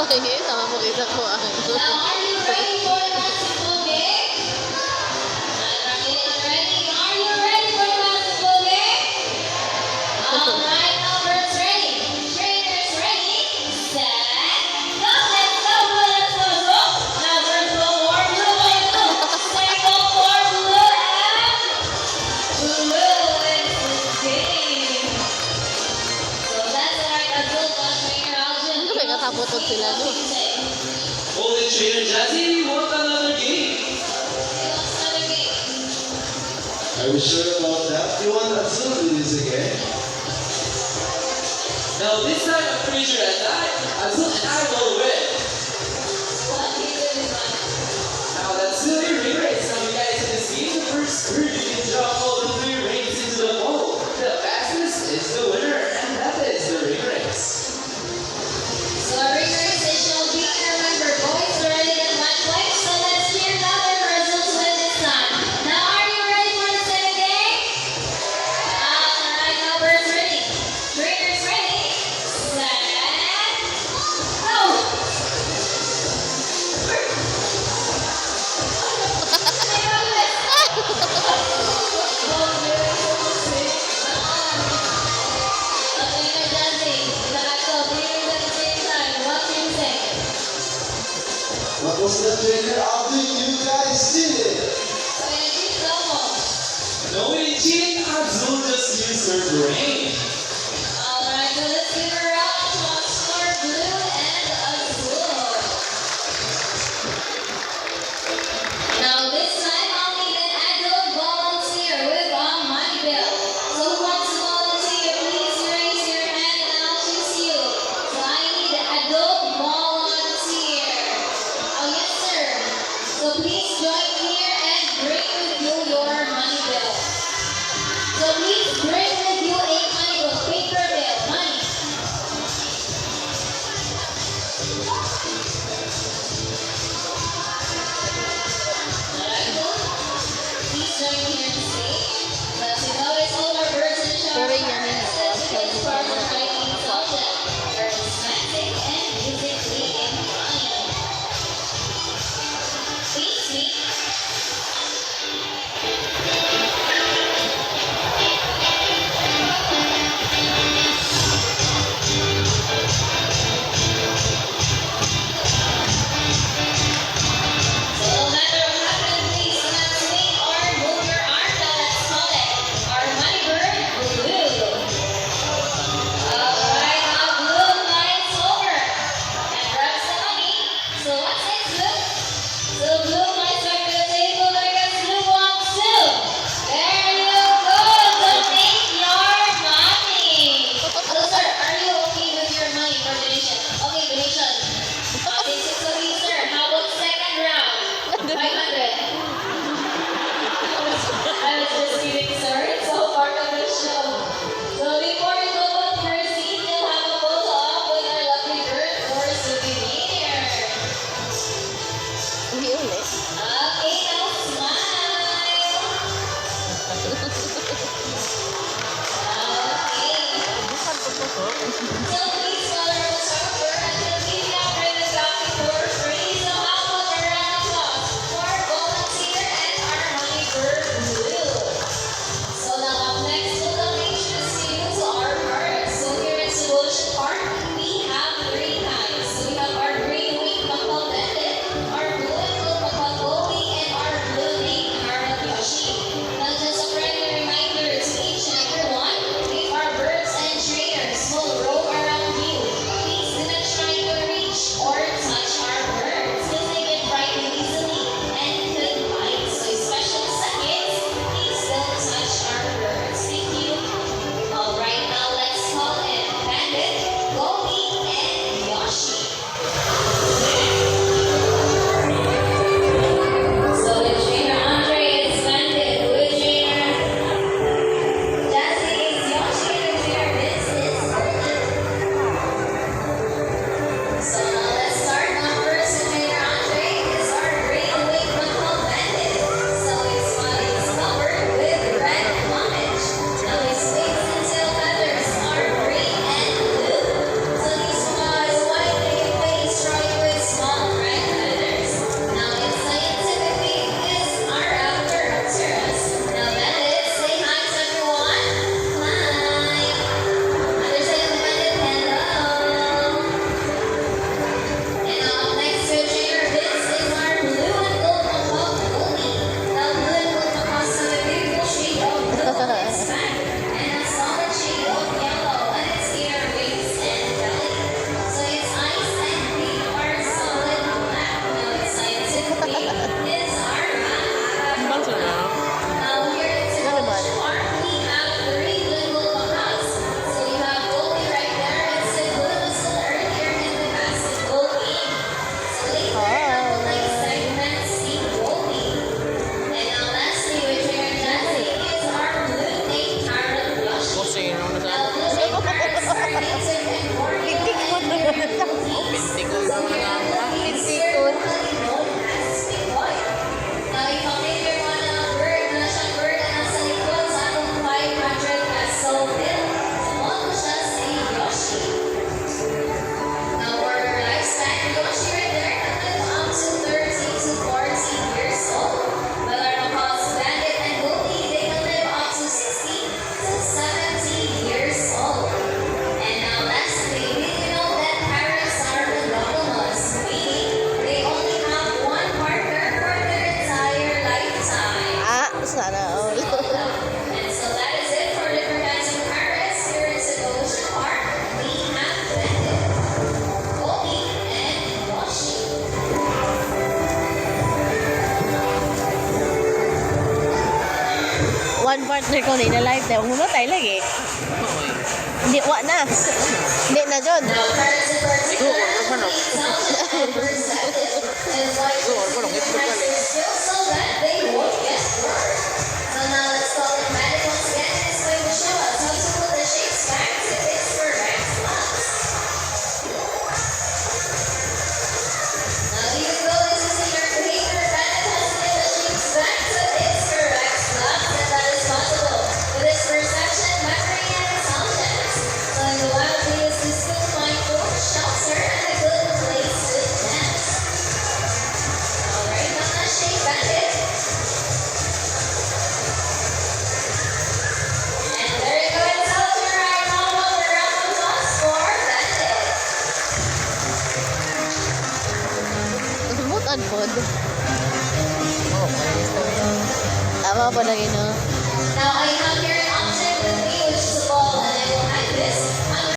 Sama mo kita ko ang Now, are you ready for the basketball game? Are you ready for the basketball game? All right, numbers ready. Trainers ready. Set. Go. Let's go. Now, first ball for blue and blue. Second ball for blue and blue. It's the game. So that's right. Adult trainer Alvin. Ano kaya katapotod sila, no? Holy Trainer Jazzy, we want another game. Are we sure about that? You want Azul to do this again? Now this time I'm pretty sure Azul and I will win. Now that's silly ring race. Now you guys in this game, the first group you can drop all the 3 rings into the bowl. The fastest is the winner, and that is the ring race. So ring race is shall be remember boys already at one point, so let's hear louder for Azul to win this time. Now are you ready for the second game? Alright, numbers ready. Trainers ready. Set. Go! What was that, Trainer Alvin? You guys did it! No way cheating, Azul just used her brain. Alright, so let's give her a round of applause for Blue and Azul. Now this time I'll need an adult volunteer with a money bill. So who wants to volunteer? Please raise your hand and I'll choose you. So I need an adult volunteer. Oh yes sir. So please join here and bring with you your money bill. So please bring with you a money Sir ko na live tayo. Humatay lagi. Hindi, wa na. Hindi na dyan. Now, parents in particular, please tell them and perceptive is like to express their skills so that they won't get bored. So now let's call the medic once again and it's going to show us how to put the shapes back to its correct slots. Now even though this is in your behavior, Bennett has to get the shapes back to its correct slots, and that is possible with its perception, memory, and intelligence. So in the wild, he is the skill mindful, shelter, and a good place to dance. Alright, now let's shape Bennett. And there you go, intelligent right now. One round of applause for Bennett. Mutan pod. Tama pa lagi no. Now I have here